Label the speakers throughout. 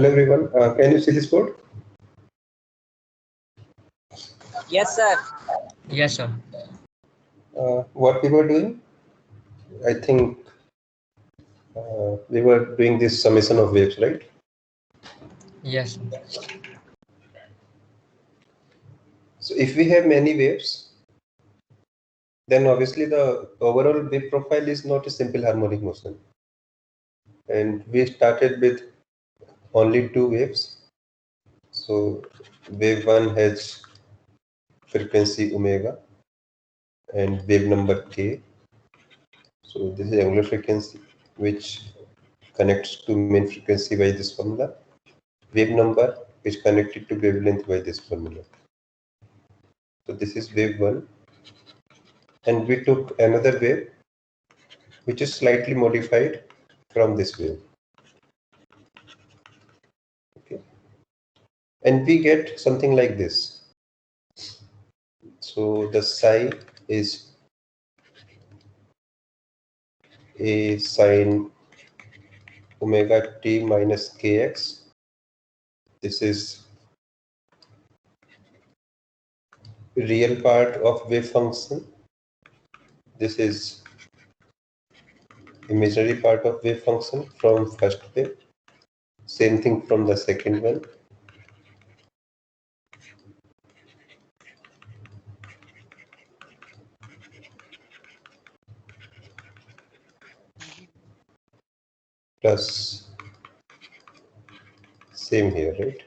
Speaker 1: everyone. Can you see this board?
Speaker 2: Yes, sir.
Speaker 3: Yes, sir.
Speaker 1: What we were doing? I think we were doing this summation of waves, right?
Speaker 3: Yes, sir.
Speaker 1: So if we have many waves, then obviously the overall wave profile is not a simple harmonic motion. And we started with only two waves. So wave 1 has frequency omega and wave number k. So this is angular frequency which connects to main frequency by this formula. Wave number is connected to wavelength by this formula. So this is wave 1, and we took another wave which is slightly modified from this wave. Okay, and we get something like this. So the psi is a sine omega t minus kx. This is real part of wave function. This is imaginary part of wave function from first wave. Same thing from the second one. Plus same here, right?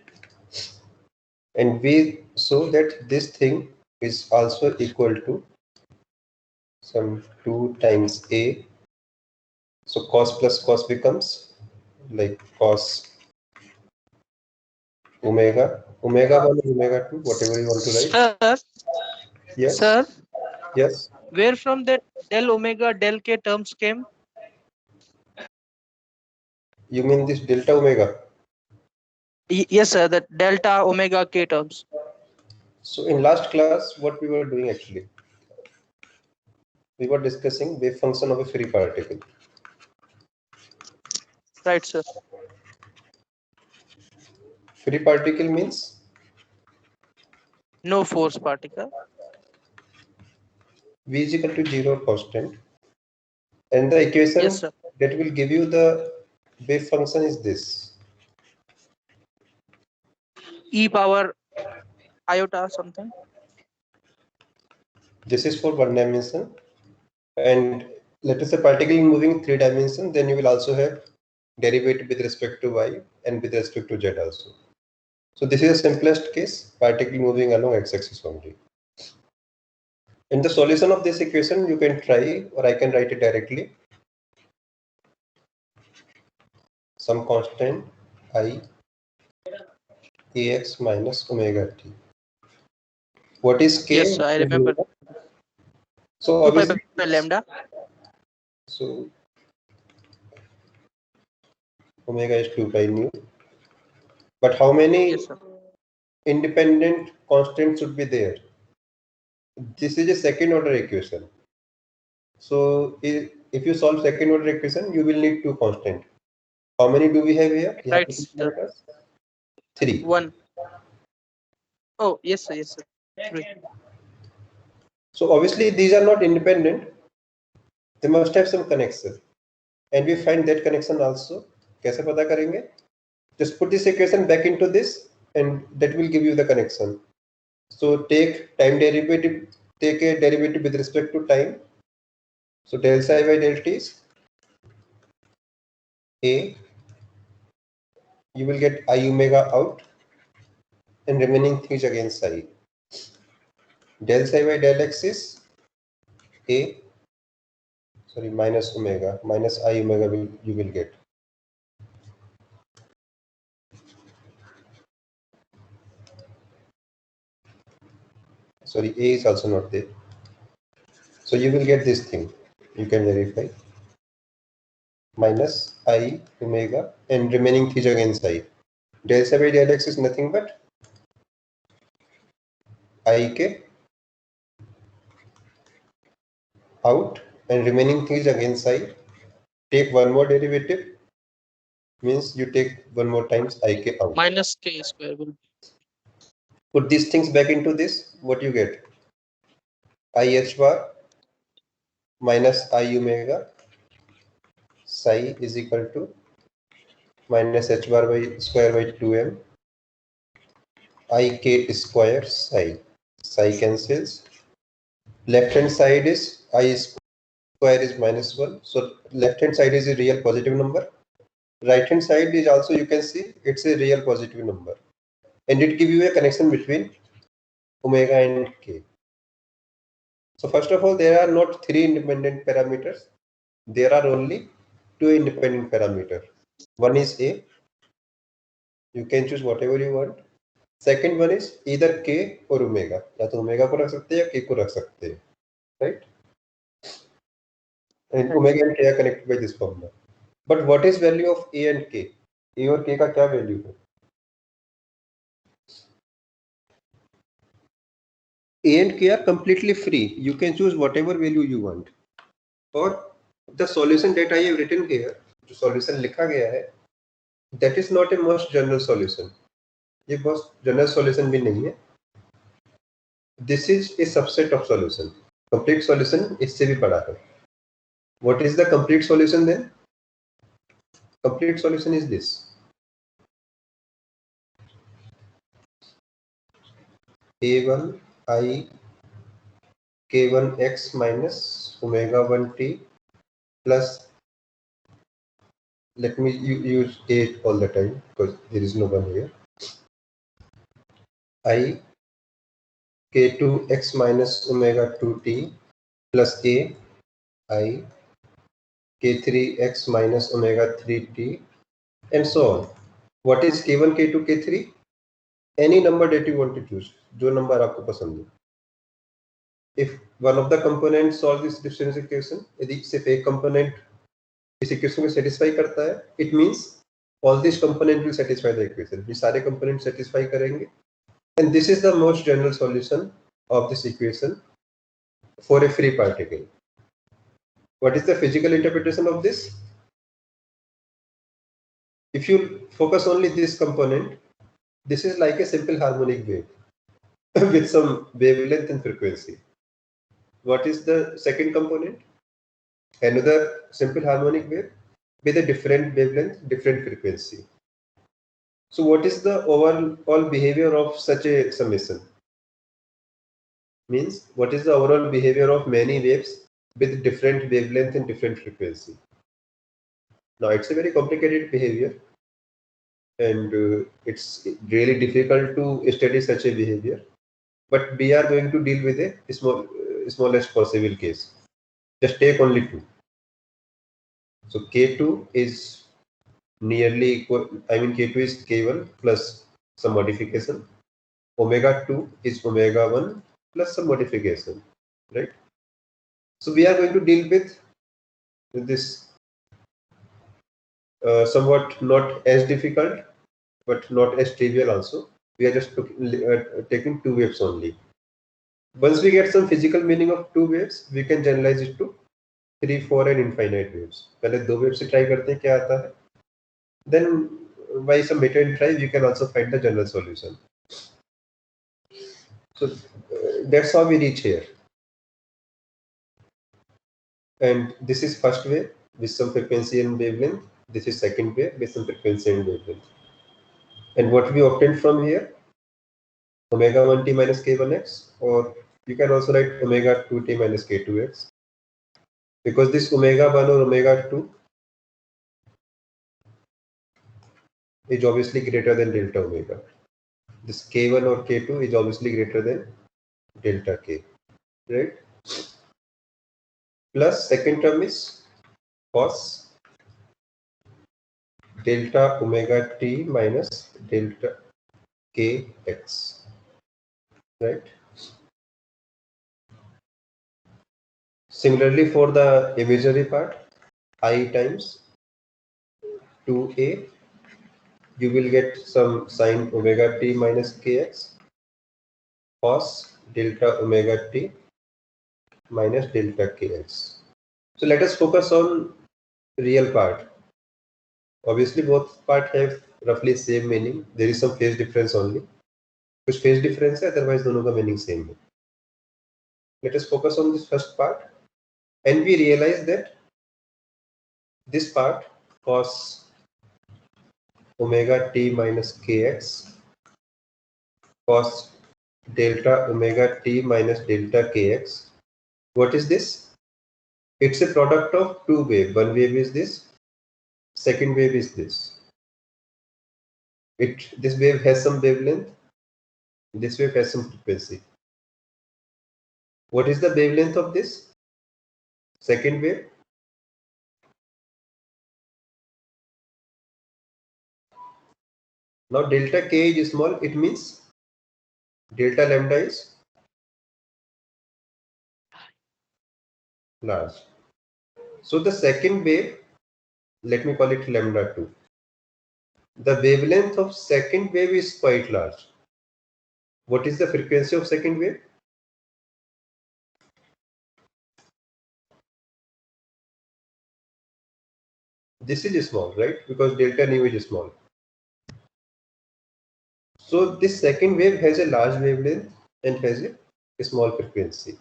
Speaker 1: And we show that this thing is also equal to some 2 times a. So cos plus cos becomes like cos omega 1 and omega 2, whatever you want to write.
Speaker 4: Sir,
Speaker 1: Yes,
Speaker 4: sir,
Speaker 1: yes.
Speaker 4: where from that del omega del k terms came?
Speaker 1: You mean this delta omega?
Speaker 4: Yes, sir, that delta omega k terms.
Speaker 1: So in last class, what we were doing actually, we were discussing wave function of a free particle.
Speaker 4: Right, sir.
Speaker 1: Free particle means
Speaker 4: No force particle.
Speaker 1: v is equal to 0 constant, and the equation
Speaker 4: Yes, sir.
Speaker 1: that will give you the wave function is this.
Speaker 4: E power iota something.
Speaker 1: This is for one dimension, and let us say particle moving 3 dimensions, then you will also have derivative with respect to y and with respect to z also. So this is the simplest case, particle moving along x-axis only. In the solution of this equation, you can try, or I can write it directly. Some constant I ax minus omega t. What is k?
Speaker 4: Yes, sir, I remember.
Speaker 1: So
Speaker 4: 2 pi
Speaker 1: obviously,
Speaker 4: by lambda.
Speaker 1: so omega is 2 pi nu. But how many
Speaker 4: Yes, sir.
Speaker 1: independent constants should be there? This is a second order equation. So if you solve second order equation, you will need two constants. How many do we have here?
Speaker 4: Right, sir.
Speaker 1: 3.
Speaker 4: 1. Oh, yes, sir. Yes, sir. 3.
Speaker 1: So obviously these are not independent. They must have some connection. And we find that connection also. कैसे पता करेंगे? Just put this equation back into this and that will give you the connection. So take time derivative, take a derivative with respect to time. So del psi by del t is a. You will get I omega out and remaining thing is again psi. Del psi by del x is a, sorry, minus omega, minus I omega you will get. Sorry, a is also not there. So you will get this thing. You can verify. Minus I omega and remaining thing is again psi. Del psi by del x is nothing but ik out and remaining thing is again psi. Take one more derivative. means you take one more times ik out.
Speaker 4: Minus k square will be.
Speaker 1: Put these things back into this, what you get? I h bar minus I omega psi is equal to minus h bar by square by 2m I k square psi. Psi cancels. Left hand side is I square is minus 1. So left hand side is a real positive number. Right hand side is also, you can see it's a real positive number. And it gives you a connection between omega and k. So first of all, there are not 3 independent parameters. There are only 2 independent parameters. One is a. You can choose whatever you want. Second one is either k or omega. या तो omega को रख सकते हैं या k को रख सकते हैं, right? And omega and k are connected by this formula. But what is value of a and k? A और k का क्या value है? A and k are completely free. You can choose whatever value you want. Or the solution that I have written here, जो solution लिखा गया है, that is not a most general solution. ये बहुत general solution भी नहीं है. This is a subset of solution. Complete solution इससे भी बड़ा है. What is the complete solution then? Complete solution is this. A1 I k1x minus omega 1t plus, let me use 8 all the time because there is no one here. I k2x minus omega 2t plus a I k3x minus omega 3t and so on. What is k1, k2, k3? Any number that you want to choose, जो number आपको पसंद हो. If one of the components solve this differential equation, यदि सिर्फ एक component इस equation को satisfy करता है, it means all these components will satisfy the equation. ये सारे components satisfy करेंगे. And this is the most general solution of this equation for a free particle. What is the physical interpretation of this? If you focus only this component, this is like a simple harmonic wave with some wavelength and frequency. What is the second component? Another simple harmonic wave with a different wavelength, different frequency. So what is the overall behavior of such a summation? Means what is the overall behavior of many waves with different wavelength and different frequency? Now it's a very complicated behavior, and it's really difficult to study such a behavior. But we are going to deal with a smallest possible case. Just take only 2. So K2 is nearly equal, I mean K2 is K1 plus some modification. Omega 2 is omega 1 plus some modification, right? So we are going to deal with this somewhat not as difficult, but not as trivial also. We are just taking 2 waves only. Once we get some physical meaning of 2 waves, we can generalize it to 3, 4 and infinite waves. पहले 2 waves से try करते हैं क्या आता है. Then by some meta and try, we can also find the general solution. So that's how we reach here. And this is first wave with some frequency and wavelength. This is second wave with some frequency and wavelength. And what we obtained from here, omega 1t minus k1x, or you can also write omega 2t minus k2x. Because this omega 1 or omega 2 is obviously greater than delta omega. This k1 or k2 is obviously greater than delta k, right? Plus second term is cos delta omega t minus delta kx, right? Similarly, for the imaginary part, I times 2a, you will get some sine omega t minus kx cos delta omega t minus delta kx. So let us focus on real part. Obviously both part have roughly same meaning. There is some phase difference only. कुछ phase difference है, otherwise दोनों का meaning same है. Let us focus on this first part, and we realize that this part cos omega t minus kx cos delta omega t minus delta kx. What is this? It's a product of two waves. One wave is this, second wave is this. This wave has some wavelength, this wave has some frequency. What is the wavelength of this second wave? Now delta k is small, it means delta lambda is large. So the second wave, let me call it lambda 2. The wavelength of second wave is quite large. What is the frequency of second wave? This is small, right? Because delta nu is small. So this second wave has a large wavelength and has a small frequency.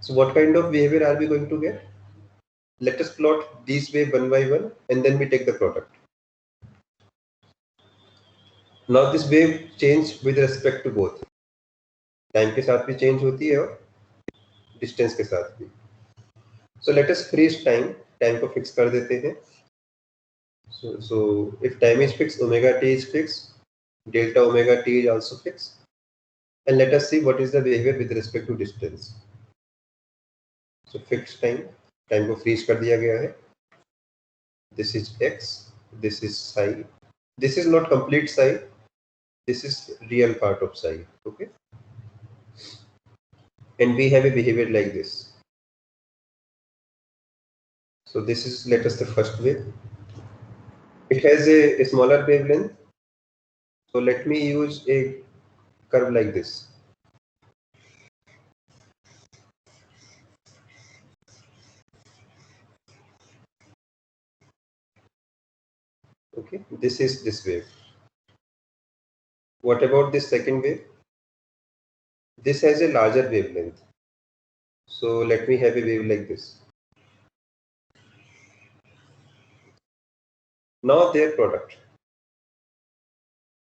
Speaker 1: So what kind of behavior are we going to get? Let us plot these wave one by one and then we take the product. Now this wave change with respect to both. Time के साथ भी change होती है और distance के साथ भी. So let us freeze time. Time को fix कर देते हैं. So if time is fixed, omega t is fixed, delta omega t is also fixed. And let us see what is the behavior with respect to distance. So fixed time, time को freeze कर दिया गया है. This is x, this is psi. This is not complete psi. This is real part of psi. Okay. And we have a behavior like this. So this is, let us the first wave. It has a smaller wavelength. So let me use a curve like this. Okay, this is this wave. What about this second wave? This has a larger wavelength. So let me have a wave like this. Now their product.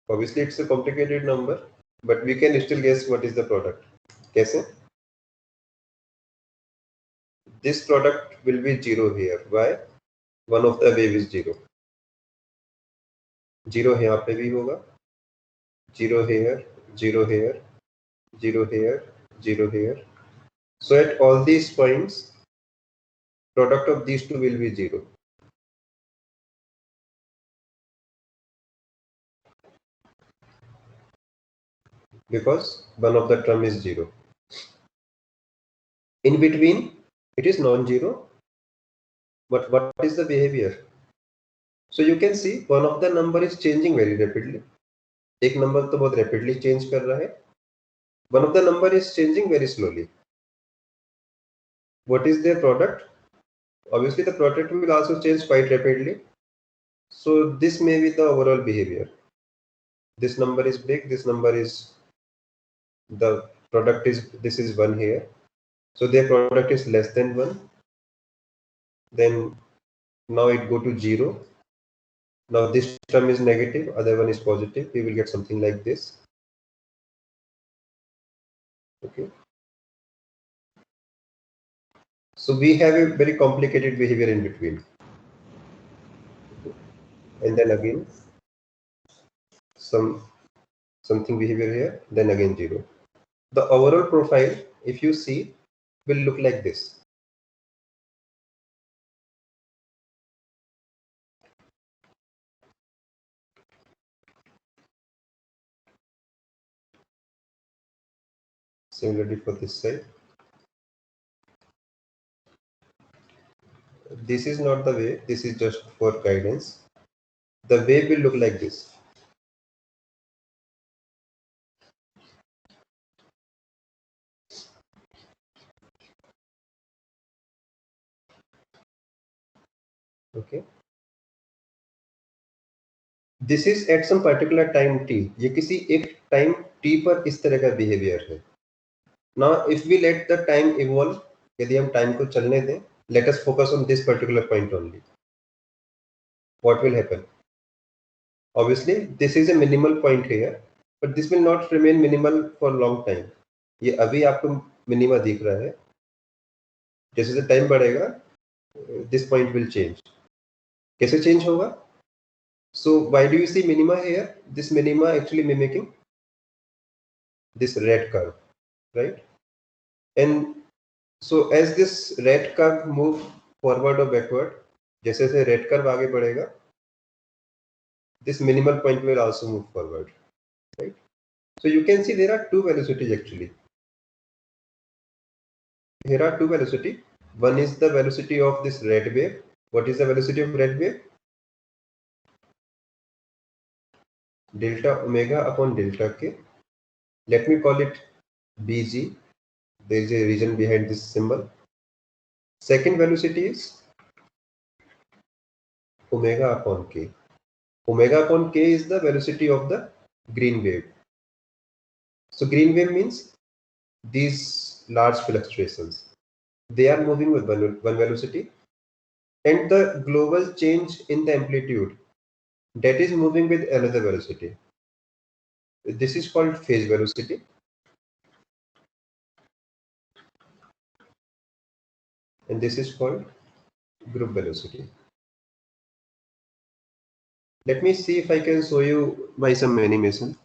Speaker 1: Obviously it's a complicated number, but we can still guess what is the product. कैसे? This product will be 0 here. Why? One of the wave is 0. 0 यहाँ पे भी होगा. 0 here, 0 here, 0 here, 0 here. So at all these points, product of these two will be 0. Because one of the term is 0. In between, it is non-zero. But what is the behavior? So you can see one of the number is changing very rapidly. एक number तो बहुत rapidly change कर रहा है. One of the number is changing very slowly. What is their product? Obviously the product will also change quite rapidly. So this may be the overall behavior. This number is big, this number is, the product is, this is 1 here. So their product is less than 1. Then now it go to 0. Now this term is negative, other one is positive. We will get something like this. Okay. So we have a very complicated behavior in between. And then again something behavior here, then again 0. The overall profile, if you see, will look like this. Similarly for this side. This is not the way, this is just for guidance. The wave will look like this. Okay. This is at some particular time t, ये किसी एक time t पर इस तरह का behaviour है. Now if we let the time evolve, यदि हम टाइम को चलने दें, let us focus on this particular point only, what will happen? Obviously this is a minimal point here, but this will not remain minimal for long time. ये अभी आपको minima दिख रहा है, जैसे जैसे टाइम बढ़ेगा this point will change. कैसे चेंज होगा? So why do you see minima here? This minima actually mimicking this red curve, right? And so as this red curve move forward or backward, जैसे जैसे red curve आगे बढ़ेगा, this minimal point will also move forward, right? So you can see there are two velocities actually. Here are two velocity. One is the velocity of this red wave. What is the velocity of red wave? Delta omega upon delta k. Let me call it bg. There is a reason behind this symbol. Second velocity is omega upon k. Omega upon k is the velocity of the green wave. So green wave means these large fluctuations. They are moving with one velocity, and the global change in the amplitude, that is moving with another velocity. This is called phase velocity. And this is called group velocity. Let me see if I can show you by some animation.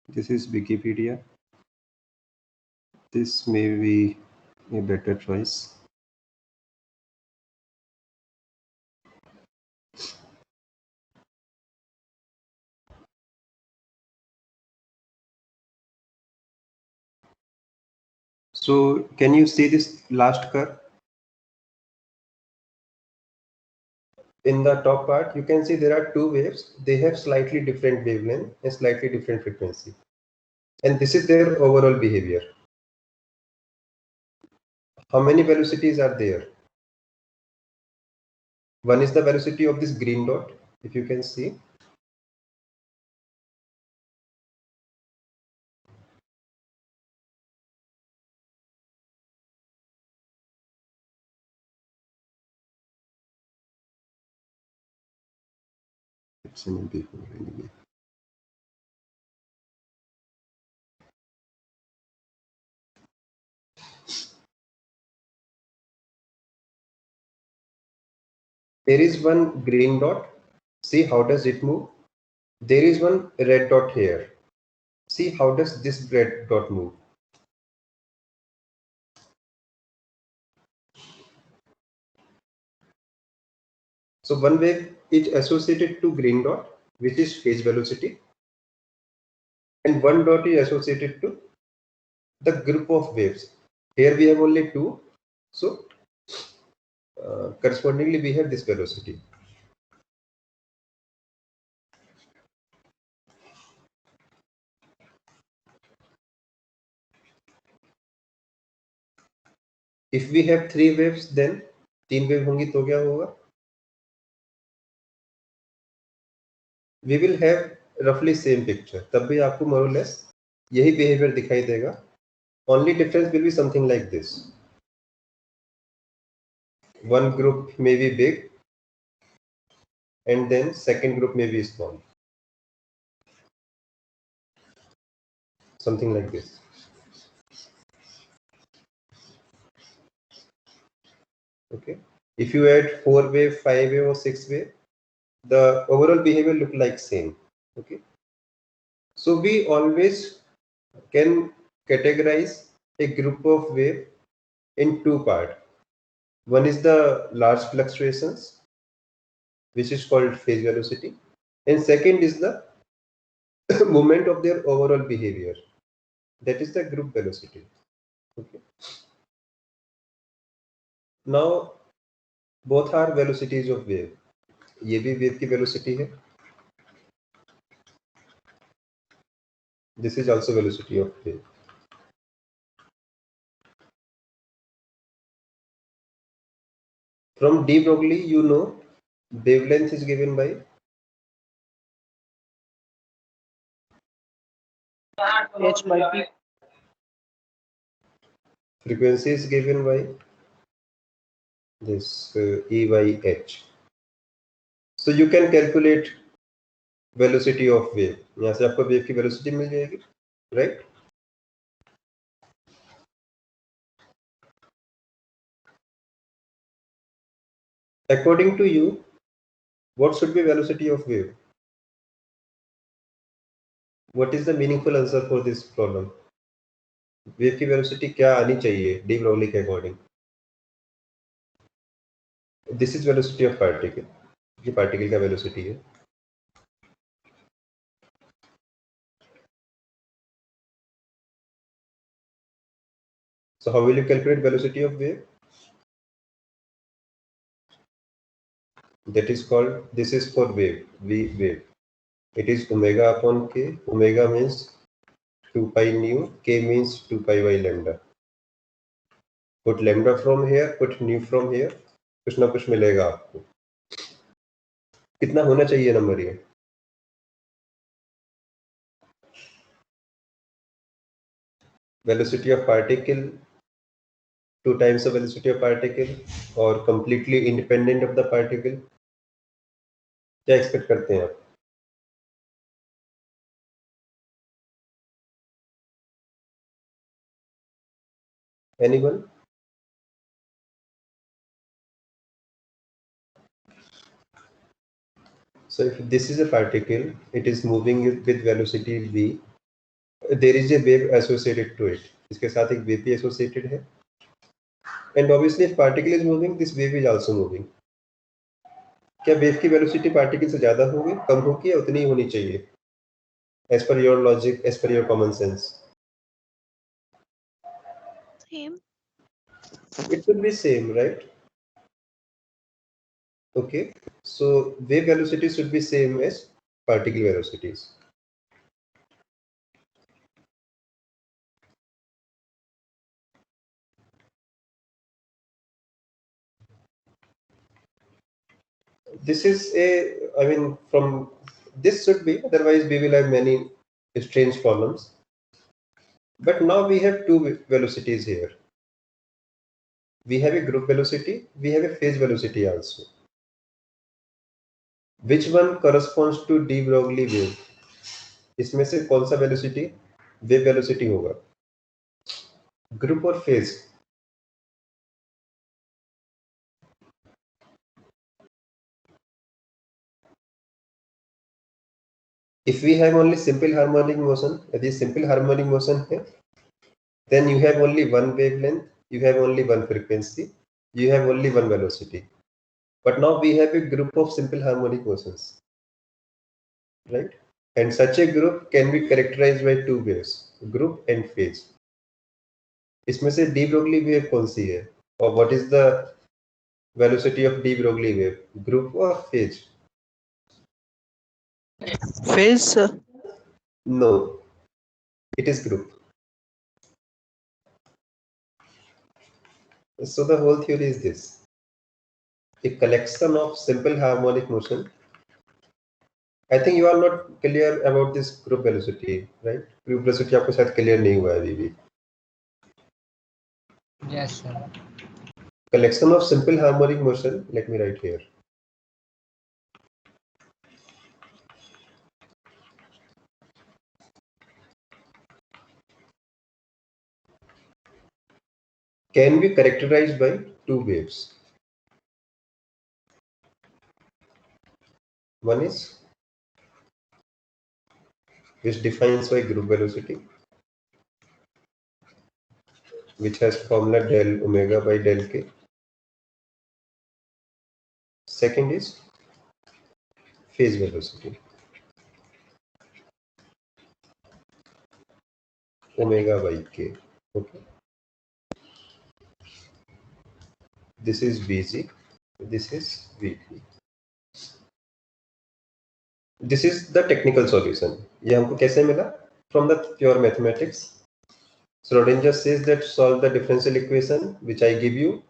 Speaker 1: This is Wikipedia. This may be a better choice. So can you see this last curve? In the top part, you can see there are two waves. They have slightly different wavelength and slightly different frequency. And this is their overall behavior. How many velocities are there? One is the velocity of this green dot, if you can see. It's an MP4 anyway. There is one green dot. See how does it move? There is one red dot here. See how does this red dot move? So one wave is associated to green dot, which is phase velocity, and one dot is associated to the group of waves. Here we have only two, so correspondingly we have this velocity. If we have three waves, then तीन wave होंगी तो क्या होगा? We will have roughly same picture. तब भी आपको more or less यही behavior दिखाई देगा. Only difference will be something like this. One group may be big, and then second group may be small. Something like this. Okay. If you add 4 wave, 5 wave, or 6 wave, the overall behavior look like same. Okay. So we always can categorize a group of wave in two parts. One is the large fluctuations, which is called phase velocity, and second is the movement of their overall behavior, that is the group velocity. Okay. Now both are velocities of wave. ये भी wave की velocity है. This is also velocity of wave. From de Broglie, you know, wavelength is given by
Speaker 4: H by P.
Speaker 1: frequency is given by this E by H. So you can calculate velocity of wave. यहाँ से आपको wave की velocity मिल जाएगी, right? According to you, what should be velocity of wave? What is the meaningful answer for this problem? Wave की velocity क्या आनी चाहिए de Broglie के according? This is velocity of particle. ये particle का velocity है. So how will you calculate velocity of wave? That is called, this is for wave, wave. It is omega upon k. Omega means 2 pi nu, k means 2 pi by lambda. Put lambda from here, put nu from here, कुछ ना कुछ मिलेगा आपको. कितना होना चाहिए number ये? Velocity of particle 2 times the velocity of particle or completely independent of the particle. क्या एक्सपेक्ट करते हैं आप? Anyone? So if this is a particle, it is moving with velocity v. There is a wave associated to it. इसके साथ एक wave भी associated है. And obviously, if particle is moving, this wave is also moving. क्या wave की velocity particle से ज़्यादा होगी, कम होगी या उतनी ही होनी चाहिए? As per your logic, as per your common sense.
Speaker 5: Same.
Speaker 1: It should be same, right? Okay. So wave velocity should be same as particle velocities. This is a, I mean, from this should be, otherwise we will have many strange problems. But now we have two velocities here. We have a group velocity, we have a phase velocity also. Which one corresponds to de Broglie wave? इसमें से कौन सा velocity wave velocity होगा? Group or phase? If we have only simple harmonic motion, यदि simple harmonic motion है, then you have only one wavelength, you have only one frequency, you have only one velocity. But now we have a group of simple harmonic motions, right? And such a group can be characterized by two waves, group and phase. इसमें से de Broglie wave कौन सी है? Or what is the velocity of de Broglie wave? Group or phase?
Speaker 4: Phase.
Speaker 1: No, it is group. So the whole theory is this: a collection of simple harmonic motion. I think you are not clear about this group velocity, right? Group velocity आपको शायद clear नहीं हुआ है अभी भी.
Speaker 3: Yes, sir.
Speaker 1: Collection of simple harmonic motion. Let me write here. Can be characterized by two waves. One is which defines by group velocity, which has formula del omega by del k. Second is phase velocity, omega by k. Okay, this is Vg, this is Vp. This is the technical solution. ये हमको कैसे मिला? From the pure mathematics. Schrodinger says that solve the differential equation which I give you,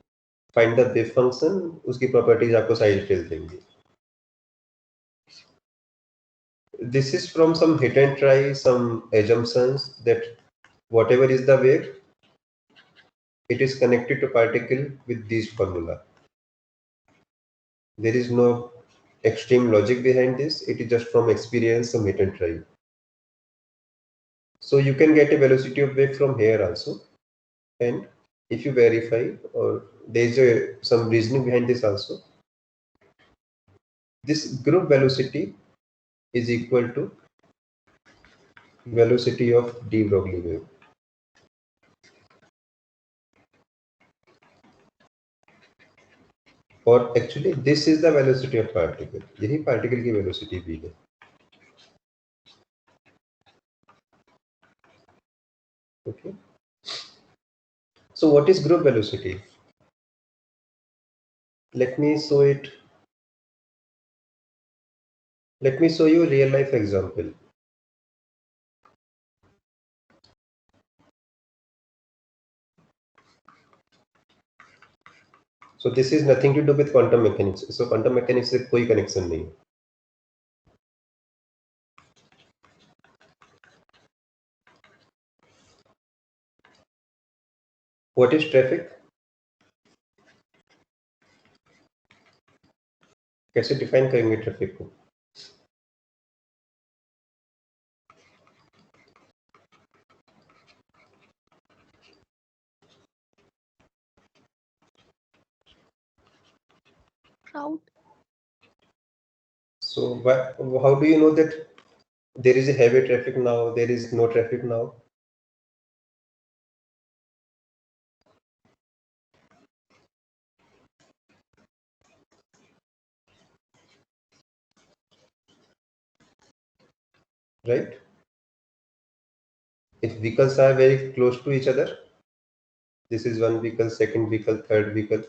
Speaker 1: find the wave function, उसकी properties आपको side detail देंगे. This is from some hit and try, some assumptions that whatever is the wave, it is connected to particle with this formula. There is no extreme logic behind this. It is just from experience, some hit and try. So you can get a velocity of wave from here also, and if you verify, or there is some reasoning behind this also, this group velocity is equal to velocity of de Broglie wave. Or actually this is the velocity of particle. यही particle की velocity भी है. Okay. So what is group velocity? Let me show it. Let me show you a real life example. So this is nothing to do with quantum mechanics. So quantum mechanics से कोई connection नहीं है. What is traffic? कैसे define करेंगे traffic को?
Speaker 5: Crowd.
Speaker 1: So how do you know that there is a heavy traffic now, there is no traffic now? Right? If vehicles are very close to each other, this is one vehicle, second vehicle, third vehicle.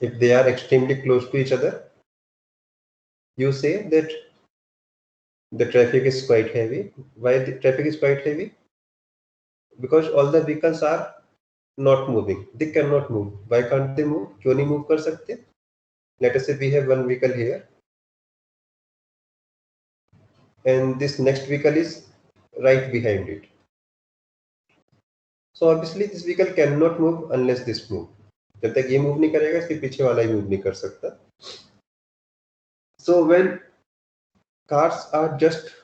Speaker 1: If they are extremely close to each other, you say that the traffic is quite heavy. Why the traffic is quite heavy? Because all the vehicles are not moving. They cannot move. Why can't they move? क्यों नहीं move कर सकते? Let us say we have one vehicle here, and this next vehicle is right behind it. So obviously this vehicle cannot move unless this move. जब तक ये move नहीं करेगा, इसके पीछे वाला ही move नहीं कर सकता. So when cars are just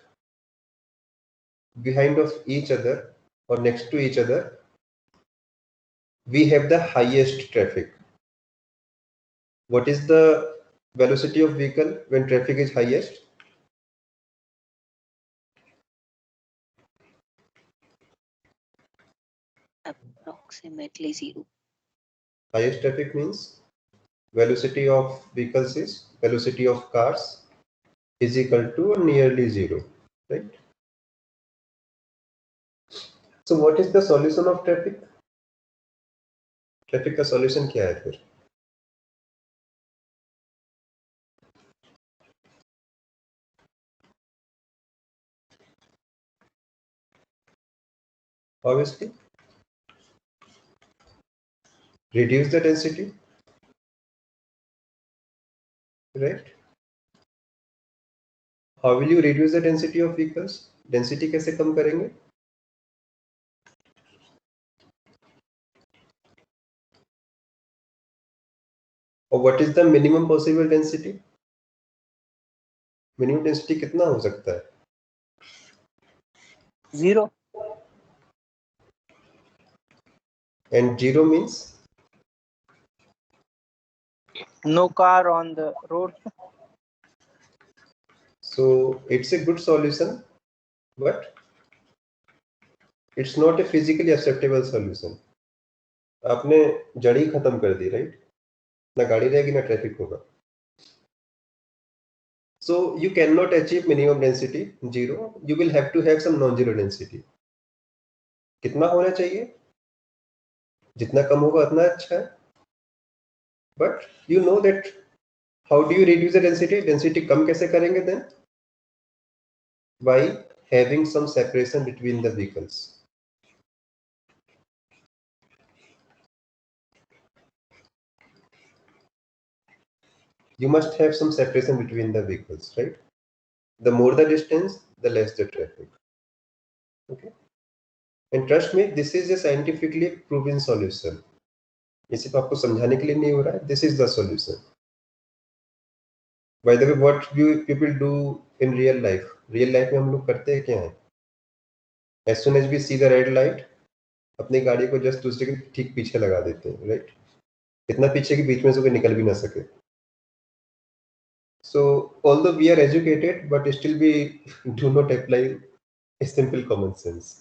Speaker 1: behind of each other or next to each other, we have the highest traffic. What is the velocity of vehicle when traffic is highest?
Speaker 5: Approximately 0.
Speaker 1: Highest traffic means velocity of vehicles is velocity of cars is equal to or nearly 0, right? So what is the solution of traffic? Traffic का solution क्या है फिर? Obviously, reduce the density, right? How will you reduce the density of vehicles? Density कैसे कम करेंगे? और what is the minimum possible density? Minimum density कितना हो सकता है?
Speaker 4: 0.
Speaker 1: And 0 means
Speaker 4: No car on the road.
Speaker 1: so it's a good solution, but it's not a physically acceptable solution. आपने जड़ ही खत्म कर दी, right? ना गाड़ी रहेगी ना ट्रैफिक होगा. So you cannot achieve minimum density 0. You will have to have some non-zero density. कितना होना चाहिए? जितना कम होगा उतना अच्छा है. But you know that how do you reduce the density? Density कम कैसे करेंगे then? By having some separation between the vehicles. You must have some separation between the vehicles, right? The more the distance, the less the traffic. Okay. And trust me, this is a scientifically proven solution. ये सिर्फ आपको समझाने के लिए नहीं हो रहा है. This is the solution. By the way, what do people do in real life? Real life में हम लोग करते हैं क्या है? As soon as we see the red light, अपनी गाड़ी को जस्ट दूसरे के ठीक पीछे लगा देते हैं, right? इतना पीछे कि बीच में से कोई निकल भी ना सके. So although we are educated, but still we do not apply a simple common sense.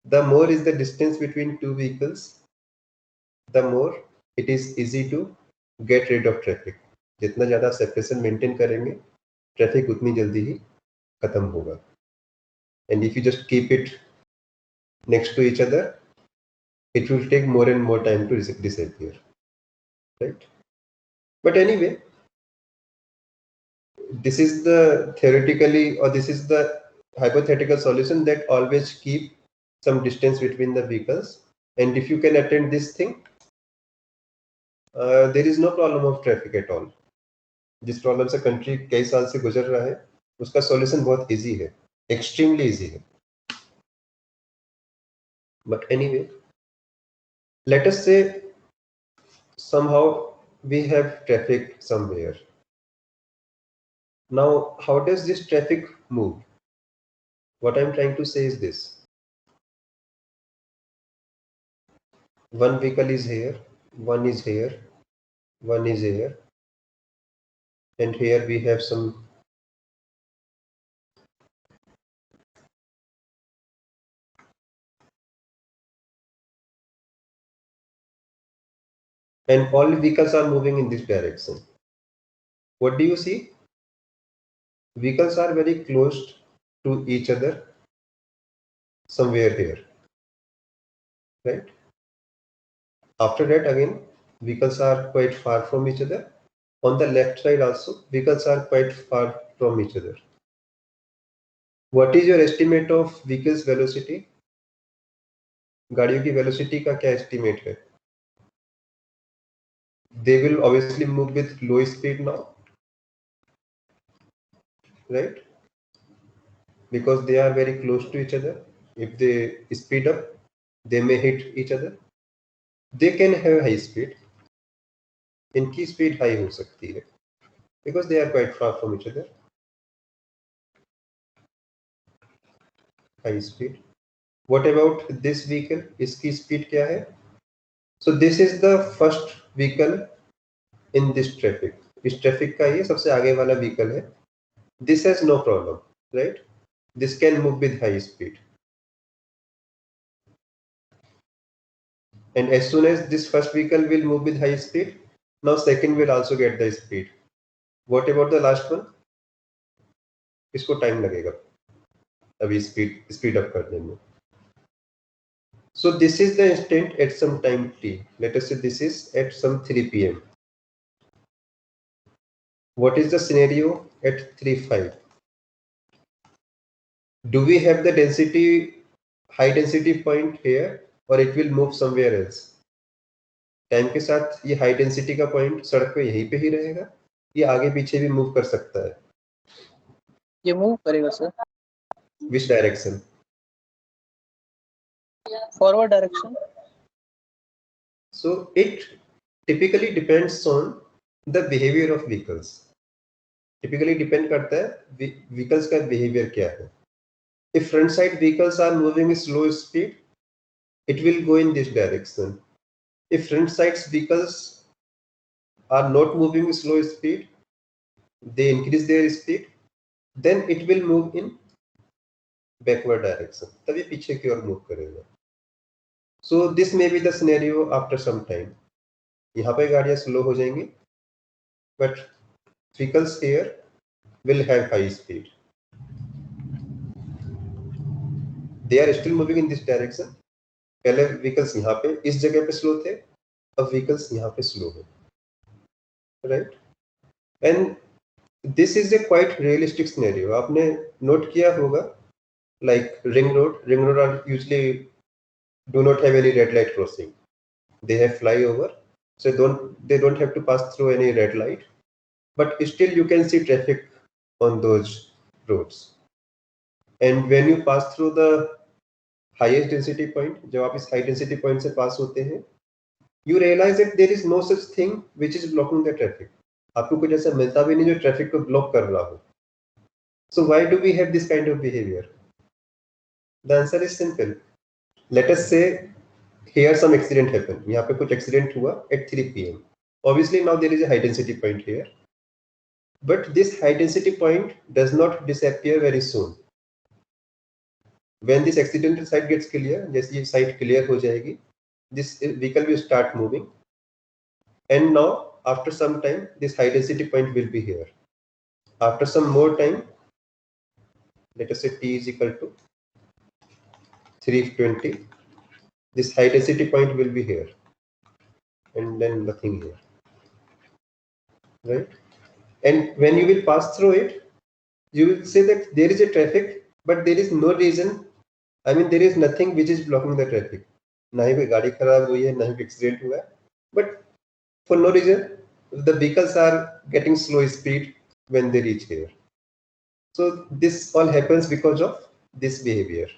Speaker 1: The more is the distance between two vehicles, the more it is easy to get rid of traffic. जितना ज़्यादा separation maintain करेंगे, traffic उतनी जल्दी ही खत्म होगा. And if you just keep it next to each other, it will take more and more time to disappear, right? But anyway, this is the theoretically, or this is the hypothetical solution that always keep some distance between the vehicles. And if you can attain this thing, there is no problem of traffic at all. जिस problem से country कई साल से गुजर रहा है, उसका solution बहुत इजी है, एक्सट्रीमली इजी है. But anyway, let us say somehow we have traffic somewhere. Now, how does this traffic move? What I'm trying to say is this. One vehicle is here, one is here, one is here, and here we have some and all vehicles are moving in this direction. What do you see? Vehicles are very close to each other somewhere here, right? After that, again, vehicles are quite far from each other. On the left side also, vehicles are quite far from each other. What is your estimate of vehicles velocity? गाड़ियों की velocity का क्या estimate है? They will obviously move with low speed now, right? Because they are very close to each other. If they speed up, they may hit each other. They can have high speed. इनकी speed high हो सकती है because they are quite far from each other. High speed. What about this vehicle? इसकी speed क्या है? So this is the first vehicle in this traffic. इस traffic का ये सबसे आगे वाला vehicle है. This has no problem, right? This can move with high speed. And as soon as this first vehicle will move with high speed, now second will also get the speed. What about the last one? इसको time लगेगा अभी speed up करने में. So this is the instant at some time t. Let us say this is at some 3 p.m. What is the scenario at 3:05? Do we have the density, high density point here, or it will move somewhere else? Time के साथ ये high density का point सड़क पे यहीं पे ही रहेगा, ये आगे पीछे भी मूव कर सकता है.
Speaker 4: ये मूव करेगा sir.
Speaker 1: Which direction?
Speaker 4: Forward direction.
Speaker 1: So it typically depends on the behavior of vehicles. Typically depend करता है vehicles का behavior क्या है. If front side vehicles are moving at slow speed, it will go in this direction. If front side vehicles are not moving with slow speed, they increase their speed, then it will move in backward direction. तभी पीछे की ओर move करेगा. So this may be the scenario after some time. यहाँ पे गाड़ियाँ slow हो जाएंगी, but vehicles here will have high speed. They are still moving in this direction. पहले व्हीकल्स यहाँ पे इस जगह पे स्लो थे, अब व्हीकल्स यहाँ पे स्लो है, right? And this is a quite realistic scenario. आपने नोट किया होगा, like ring road are usually do not have any red light crossing. They have flyover, so they don't have to pass through any red light, but still you can see traffic on those roads. And when you pass through the highest density point, जब आप इस high density point से pass होते हैं, you realize that there is no such thing which is blocking the traffic. आपको कुछ ऐसा मिलता भी नहीं जो ट्रैफिक को ब्लॉक कर रहा हो. So why do we have this kind of behavior? The answer is simple. Let us say here some accident happened. यहाँ पे कुछ accident हुआ at 3 p.m. Obviously now there is a high density point here, but this high density point does not disappear very soon. When this accidental site gets clear, जैसे ये site clear हो जाएगी, this vehicle will start moving, and now after some time this high density point will be here. After some more time, let us say t is equal to 320, this high density point will be here, and then nothing here, right? And when you will pass through it, you will say that there is a traffic, but there is no reason. I mean, there is nothing which is blocking the traffic. ना ही कोई गाड़ी खराब हुई है, ना ही कोई accident हुआ है, but for no reason the vehicles are getting slow speed when they reach here. So this all happens because of this behavior.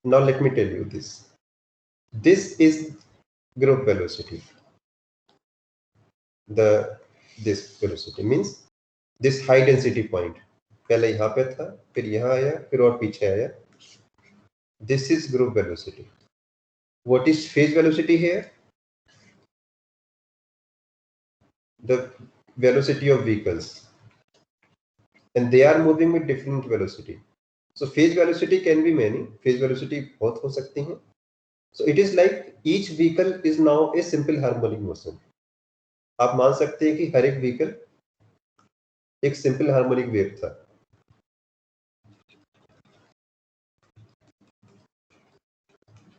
Speaker 1: Now let me tell you this. This is group velocity. This velocity means this high density point. पहले यहाँ पे था, फिर यहाँ आया, फिर और पीछे आया. This is group velocity. What is phase velocity here? The velocity of vehicles, and they are moving with different velocity. So phase velocity can be many. Phase velocity बहुत हो सकती हैं. So it is like each vehicle is now a simple harmonic motion. आप मान सकते हैं कि हर एक व्हीकल एक सिंपल हार्मोनिक वेव था.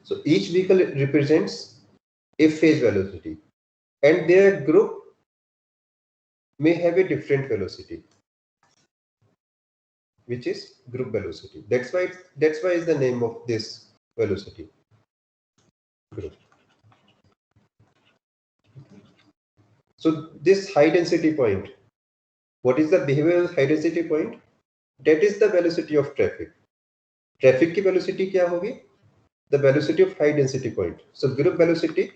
Speaker 1: So each vehicle represents a phase velocity, and their group may have a different velocity, which is group velocity. That's why is the name of this velocity group. So this high density point, what is the behavior of high density point? That is the velocity of traffic. Traffic की velocity क्या होगी? The velocity of high density point. So group velocity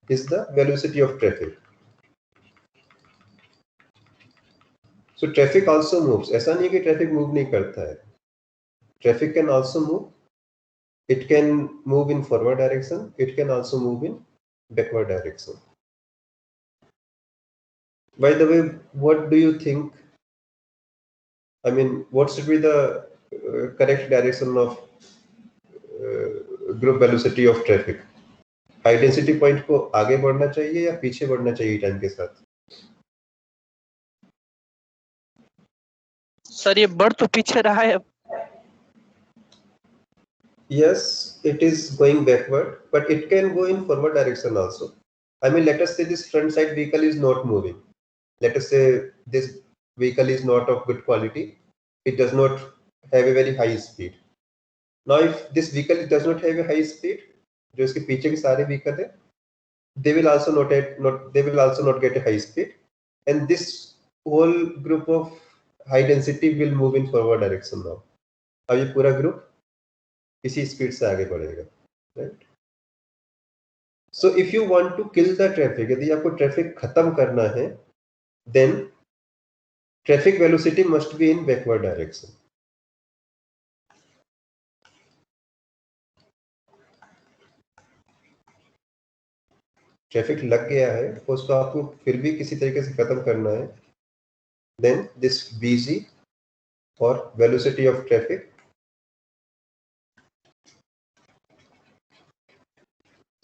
Speaker 1: is the velocity of traffic. So traffic also moves. ऐसा नहीं है कि traffic move नहीं करता है. Traffic can also move. It can move in forward direction. It can also move in backward direction. By the way, what do you think? I mean, what should be the correct direction of group velocity of traffic? High density point को आगे बढ़ना चाहिए या पीछे बढ़ना चाहिए time के साथ?
Speaker 4: सर ये बढ़ तो पीछे रहा है.
Speaker 1: Yes, it is going backward, but it can go in forward direction also. I mean, let us say this front side vehicle is not moving. Let us say this vehicle is not of good quality. It does not have a very high speed. Now, if this vehicle does not have a high speed, जो इसके पीछे के सारे vehicle है, they will also not get a high speed, and this whole group of high density will move in forward direction now. अब ये पूरा group इसी स्पीड से आगे बढ़ेगा, right? So if you want to kill the traffic, यदि आपको traffic खत्म करना है, then traffic velocity must be in backward direction. Traffic लग गया है, उसको आपको फिर भी किसी तरीके से खत्म करना है, देन दिस VG और velocity of traffic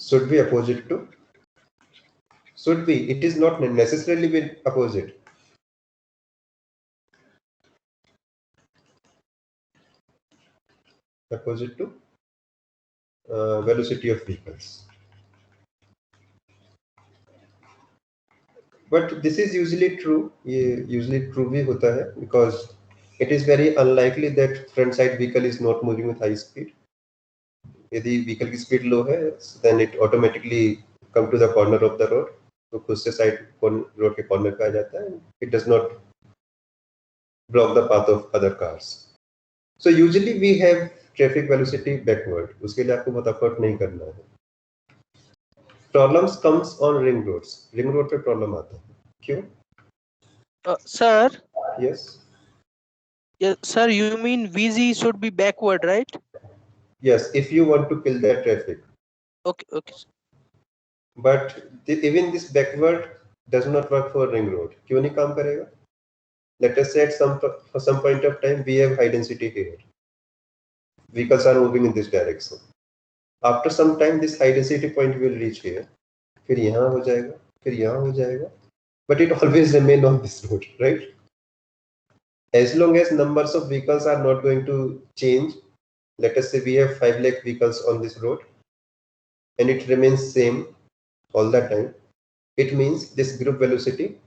Speaker 1: should be opposite to, should be, it is not necessarily be opposite. Opposite to velocity of vehicles. But this is usually true. ये usually true भी होता है because it is very unlikely that front side vehicle is not moving with high speed. यदि vehicle की speed low है, then it automatically come to the corner of the road. तो खुद से side road के corner पे आ जाता है. It does not block the path of other cars. So usually we have traffic velocity backward. उसके लिए आपको बहुत effort नहीं करना है. Problems comes on ring roads. Ring road पे problem आता है. क्यों?
Speaker 4: Sir.
Speaker 1: Yes.
Speaker 4: Yeah, sir, you mean VZ should be backward, right?
Speaker 1: Yes, if you want to kill the traffic.
Speaker 4: Okay, okay.
Speaker 1: But even this backward does not work for ring road. क्यों नहीं काम करेगा? Let us say at some point of time we have high density here. Vehicles are moving in this direction. After some time this high density point will reach here. फिर यहाँ हो जाएगा, फिर यहाँ हो जाएगा. But it always remain on this road, right? As long as numbers of vehicles are not going to change, let us say we have 5 lakh vehicles on this road, and it remains same all the time, it means this group velocity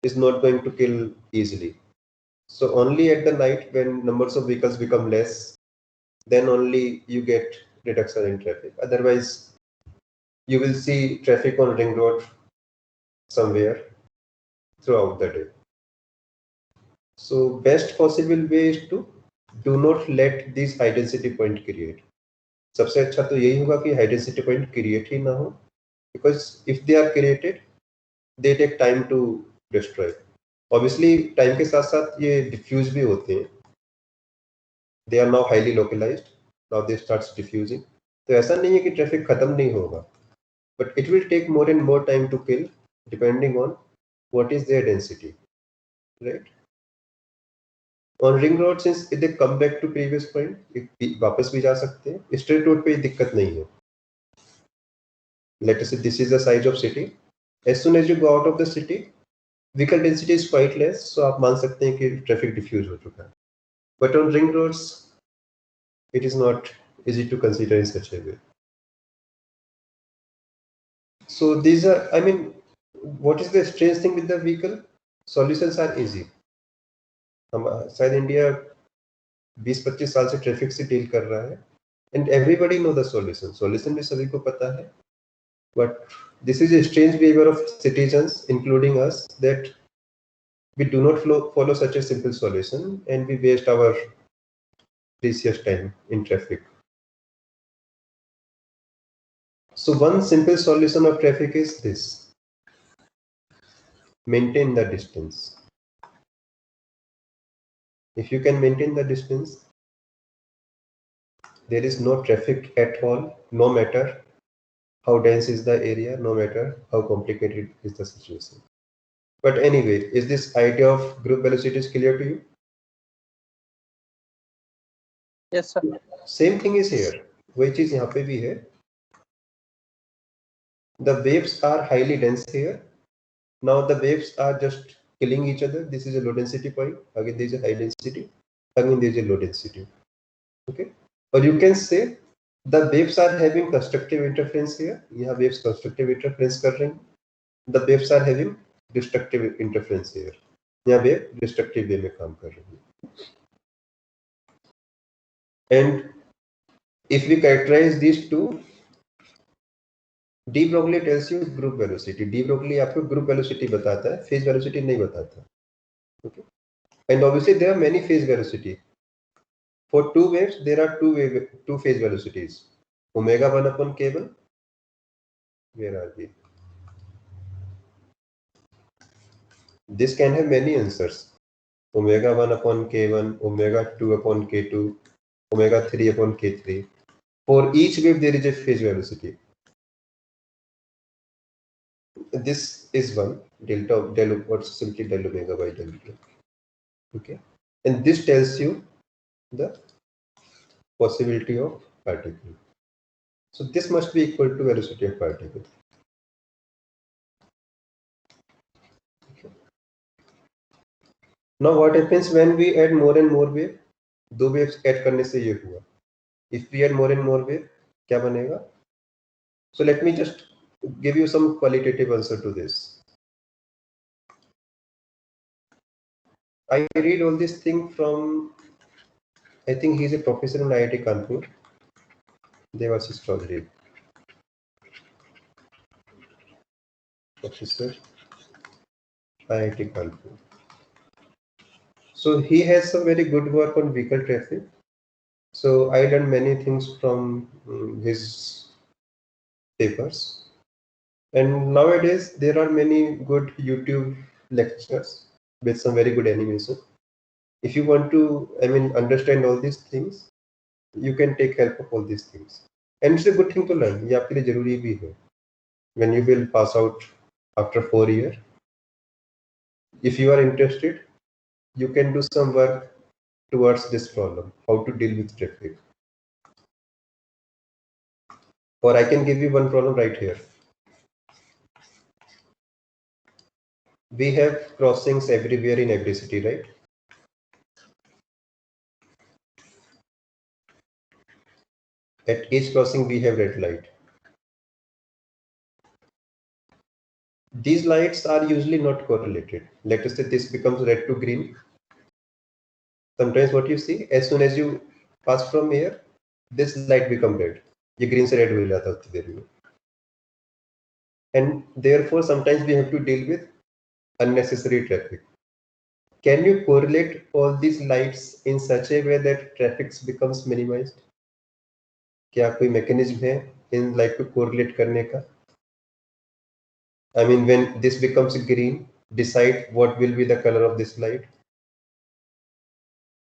Speaker 1: is not going to kill easily. So only at the night when numbers of vehicles become less, then only you get reduction in traffic. Otherwise, you will see traffic on ring road somewhere throughout the day. So best possible way is to do not let these high density point create. सबसे अच्छा तो यही होगा कि high density point create ही ना हो, because if they are created, they take time to destroy. Obviously time के साथ साथ ये diffuse भी होते हैं. They are now highly localized. Now they start diffusing. तो ऐसा नहीं है कि traffic खत्म नहीं होगा, but it will take more and more time to kill depending on what is their density, right? On ring road, since they come back to previous point, वापस भी जा सकते हैं. Straight road पे दिक्कत नहीं है. Let us say this is the size of city. As soon as you go out of the city, vehicle density is quite less, so आप मान सकते हैं कि traffic diffuse हो चुका है. But on ring roads, it is not easy to consider in such a way. So these are, I mean, what is the strange thing with the vehicle? Solutions are easy. हम शायद India 20-25 साल से traffic से deal कर रहा है, and everybody know the solution भी सभी को पता है, but this is a strange behavior of citizens including us that we do not follow such a simple solution and we waste our precious time in traffic. So one simple solution of traffic is this: maintain the distance. If you can maintain the distance, there is no traffic at all, no matter how dense is the area, no matter how complicated is the situation. But anyway, is this idea of group velocity is clear to you?
Speaker 4: Yes, sir.
Speaker 1: Same thing is here. वही चीज यहाँ पे भी है. The waves are highly dense here. Now the waves are just killing each other. This is a low density point. Again, there is a high density. Again, there is a low density. Okay. Or you can say the waves are having constructive interference here. यहाँ waves constructive interference कर रहे हैं. The waves are having destructive interference here. यहाँ wave destructive way में काम कर रही है. And if we characterize these two, de Broglie tells you group velocity. De Broglie आपको group velocity बताता है, phase velocity नहीं बताता. Okay. And obviously there are many phase velocity. For two waves, there are two phase velocities. Omega 1 upon k1. Where are we? This can have many answers. Omega 1 upon k1, omega 2 upon k2, omega 3 upon k3. For each wave, there is a phase velocity. This is one del or simply del omega by del k. Okay, and this tells you the possibility of particle. So this must be equal to velocity of particle. Okay. Now what happens when we add more and more wave? दो waves add करने से ये हुआ. If we add more and more wave, क्या बनेगा? So let me just give you some qualitative answer to this. I read all this thing from, I think he's a professor in IIT Kanpur, Devashish Chaudhary. Professor, IIT Kanpur. So he has some very good work on vehicle traffic. So I learned many things from his papers. And nowadays there are many good YouTube lectures with some very good animation. If you want to, understand all these things, you can take help of all these things. And it's a good thing to learn. ये आपके लिए जरूरी भी है. When you will pass out after 4 years, if you are interested, you can do some work towards this problem, how to deal with traffic. Or I can give you one problem right here. We have crossings everywhere in every city, right? At each crossing we have red light. These lights are usually not correlated. Let us say this becomes red to green. Sometimes what you see, as soon as you pass from here, this light become red. ये green से red हो जाता है उतनी देर में. And therefore sometimes we have to deal with unnecessary traffic. Can you correlate all these lights in such a way that traffic becomes minimized? क्या कोई mechanism है इन light को correlate करने का? I mean, when this becomes green, decide what will be the color of this light,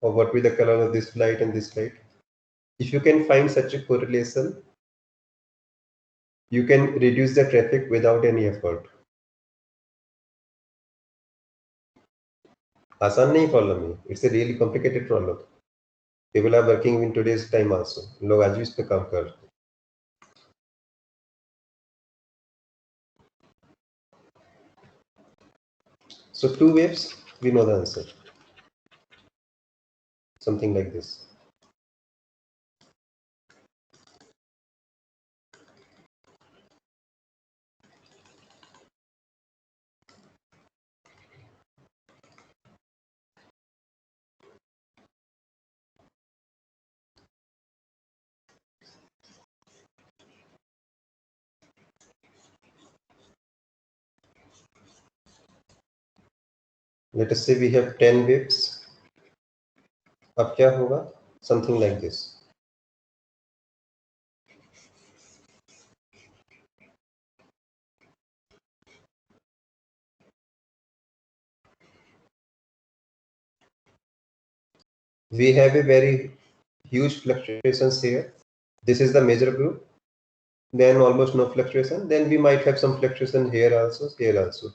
Speaker 1: or what will be the color of this light and this light. If you can find such a correlation, you can reduce the traffic without any effort. आसान नहीं problem है. It's a really complicated problem. People are working in today's time also. लोग आज भी इस पे काम कर रहे हैं. So two waves, we know the answer. Something like this. Let us say we have 10 waves. अब क्या होगा? Something like this. We have a very huge fluctuations here. This is the major group. Then almost no fluctuation. Then we might have some fluctuation here also, here also.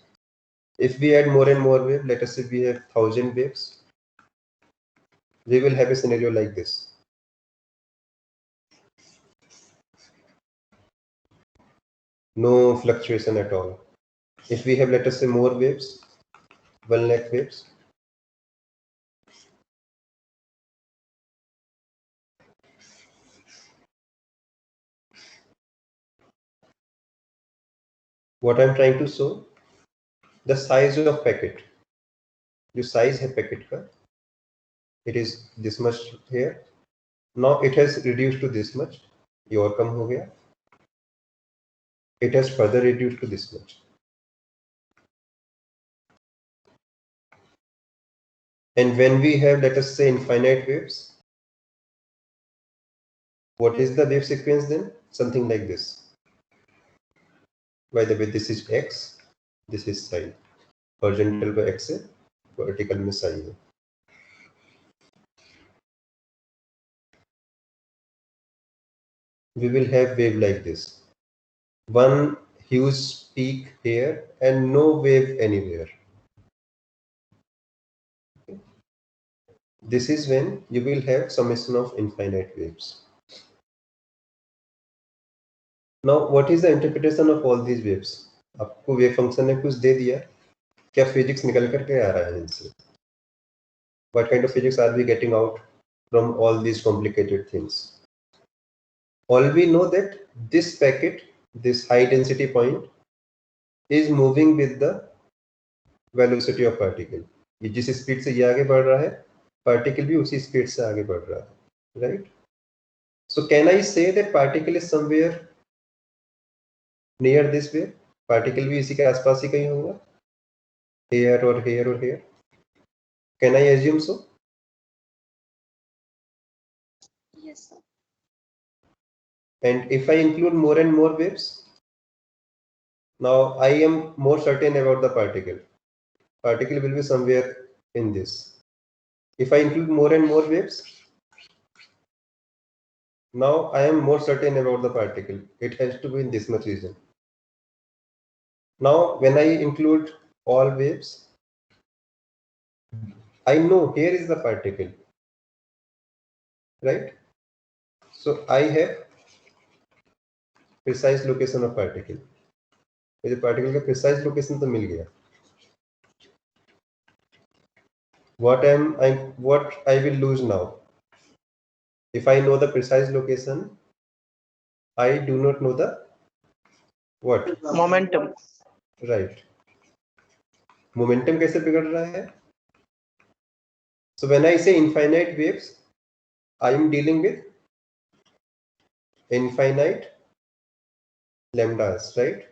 Speaker 1: If we add more and more wave, let us say we have 1000 waves, we will have a scenario like this. No fluctuation at all. If we have, let us say, more waves, 1 lakh waves, what I'm trying to show, the size of packet. The size है packet का, it is this much here. Now it has reduced to this much. ये और कम हो गया. It has further reduced to this much. And when we have, let us say, infinite waves, what is the wave sequence then? Something like this. By the way, this is x, this is psi. Horizontal by x है, vertical में psi है. We will have wave like this. One huge peak here and no wave anywhere. This is when you will have summation of infinite waves. Now what is the interpretation of all these waves? आपको wave function ने कुछ दे दिया, क्या physics निकल करके आ रहा है इनसे? What kind of physics are we getting out from all these complicated things? All we know that this packet, this high density point, is moving with the velocity of particle. ये जिस speed से ये आगे बढ़ रहा है, particle भी उसी स्पीड से आगे बढ़ रहा है, right? So can I say that particle is somewhere near this wave? Particle भी इसी के आसपास ही कहीं होगा, here or here or here. Can I assume so?
Speaker 5: Yes, sir.
Speaker 1: And if I include more and more waves, now I am more certain about the particle. Particle will be somewhere in this. If I include more and more waves, now I am more certain about the particle. It has to be in this much region. Now when I include all waves, I know here is the particle, right? So I have precise location of particle. मुझे particle का precise location तो मिल गया. What I will lose now? If I know the precise location, I do not know the what?
Speaker 4: Momentum.
Speaker 1: Right. Momentum कैसे बिगड़ रहा है? So when I say infinite waves, I am dealing with infinite lambdas, right?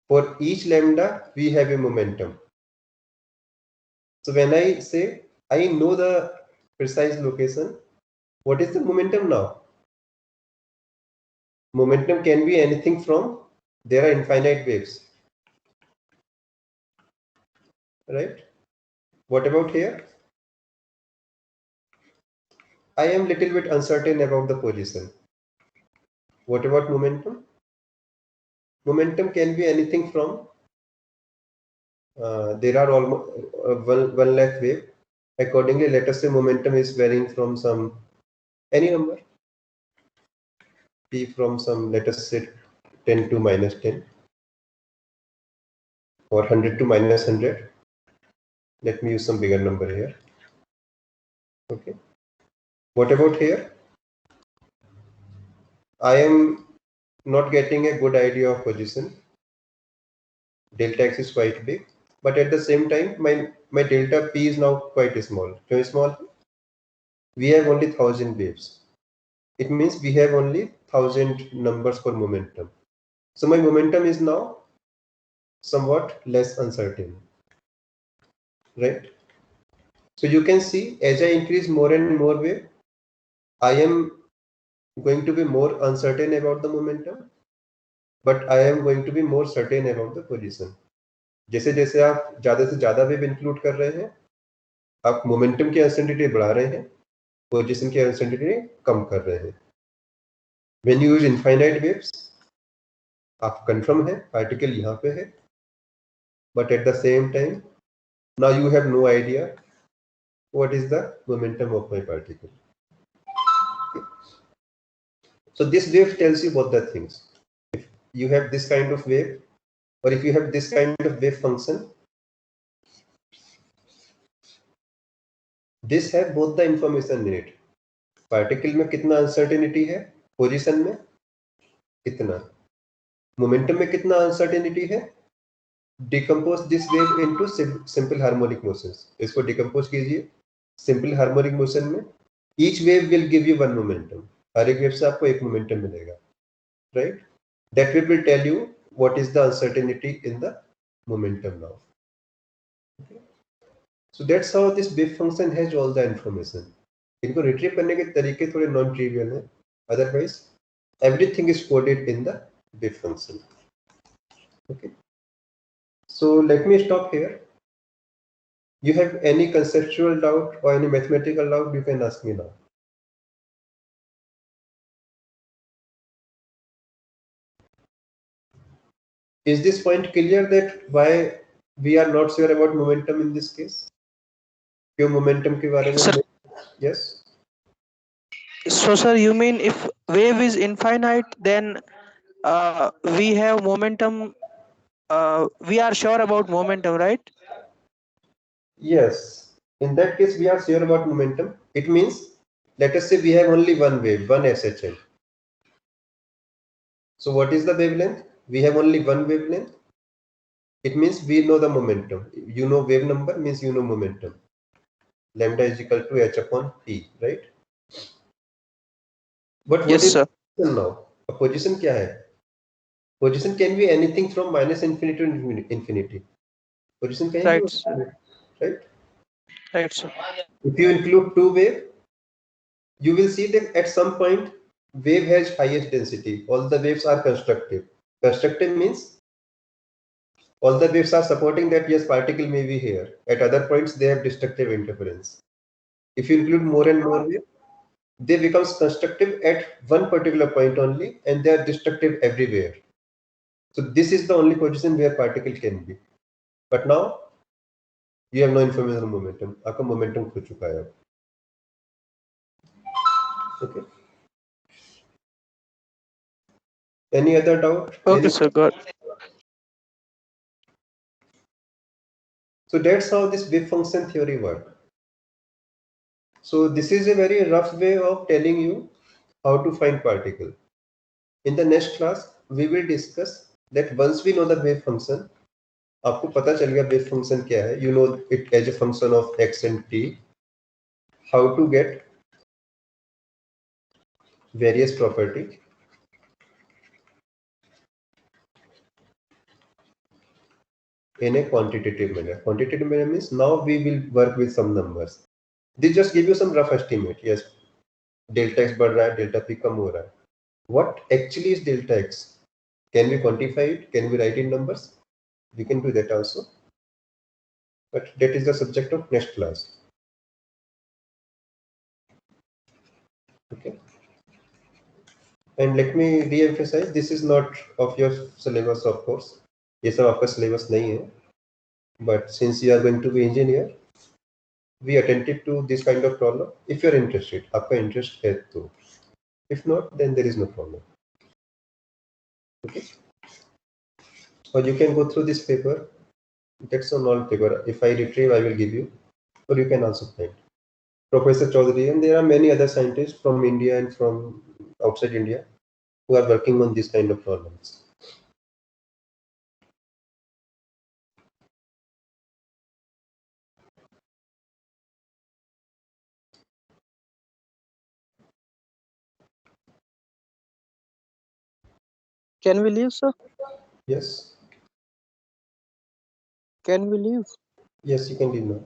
Speaker 1: For each lambda, we have a momentum. So when I say I know the precise location, what is the momentum now? Momentum can be anything from, there are infinite waves, right? What about here? I am little bit uncertain about the position. What about momentum? Momentum can be anything from, there are almost one lakh wave. Accordingly, let us say momentum is varying from some, any number, p from some, let us say 10 to minus 10 or 100 to minus 100. Let me use some bigger number here. Okay. What about here? I am not getting a good idea of position. Delta x is quite big, but at the same time, my delta p is now quite small. Very small. We have only 1000 waves. It means we have only 1000 numbers for momentum. So my momentum is now somewhat less uncertain, right? So you can see as I increase more and more wave, I am going to be more uncertain about the momentum, but I am going to be more certain about the position. जैसे जैसे आप ज़्यादा से ज़्यादा wave include कर रहे हैं, आप मोमेंटम की अनसर्टेनिटी बढ़ा रहे हैं, पोजीशन की अनसर्टेनिटी कम कर रहे हैं. When you use infinite waves, आप कंफर्म है पार्टिकल यहाँ पे है, but at the same time, now you have no idea what is the momentum of my particle. Okay. So this wave tells you both the things. If you have this kind of wave, or if you have this kind of wave function, this have both the information in it. Particle में कितना uncertainty है, position में कितना, momentum में कितना uncertainty है. Decompose this wave into simple harmonic motions. इसको decompose कीजिए सिंपल हार्मोनिक मोशन में. Each wave will give you one momentum. हर एक वेव से आपको एक मोमेंटम मिलेगा, right? That wave will tell you what is the uncertainty in the momentum now. So that's how this wave function has all the information. इनको retrieve करने के तरीके थोड़े नॉन ट्रिवियल हैं, otherwise everything is coded in the wave function. Okay. So let me stop here. You have any conceptual doubt or any mathematical doubt, you can ask me now. Is this point clear that why we are not sure about momentum in this case? क्यों momentum के बारे में?
Speaker 4: Sir.
Speaker 1: Yes.
Speaker 4: So sir, you mean if wave is infinite, then we have momentum. We are sure about momentum, right?
Speaker 1: Yes. In that case, we are sure about momentum. It means, let us say we have only one wave, one SHL. So what is the wavelength? We have only one wavelength. It means we know the momentum. You know wave number means you know momentum. Lambda is equal to h upon p, right? But what
Speaker 4: Yes,
Speaker 1: is
Speaker 4: sir.
Speaker 1: position now? A position क्या है? Position can be anything from minus infinity to infinity. Position कहीं भी
Speaker 4: Right,
Speaker 1: हो
Speaker 4: sir.
Speaker 1: सकता है, right?
Speaker 4: Right, sir.
Speaker 1: If you include two wave, you will see that at some point wave has highest density. All the waves are constructive. Constructive means all the waves are supporting that yes, particle may be here. At other points, they have destructive interference. If you include more and more wave, they becomes constructive at one particular point only, and they are destructive everywhere. So this is the only position where particle can be. But now you have no information on momentum. आपका momentum खो चुका है अब. Okay. Any other doubt?
Speaker 4: Okay, sir. Got.
Speaker 1: So that's how this wave function theory works. So this is a very rough way of telling you how to find particle. In the next class, we will discuss that once we know the wave function, आपको पता चल गया wave function क्या है, you know it as a function of x and t, how to get various property in a quantitative manner. Quantitative manner means now we will work with some numbers. This just give you some rough estimate. Yes, delta x बढ़ रहा है, delta p कम हो रहा है. What actually is delta x? Can we quantify it? Can we write in numbers? We can do that also. But that is the subject of next class. Okay. And let me re-emphasize, this is not of your syllabus, of course. ये सब आपका syllabus नहीं है. But since you are going to be engineer, we attentive to this kind of problem. If you are interested, आपका interest है तो. If not, then there is no problem. Okay. Or you can go through this paper. That's a non paper. If I retrieve, I will give you. Or you can also find Professor Chaudhary, and there are many other scientists from India and from outside India who are working on this kind of problems.
Speaker 4: Can we leave, sir?
Speaker 1: Yes.
Speaker 4: Can we leave?
Speaker 1: Yes, you can leave now.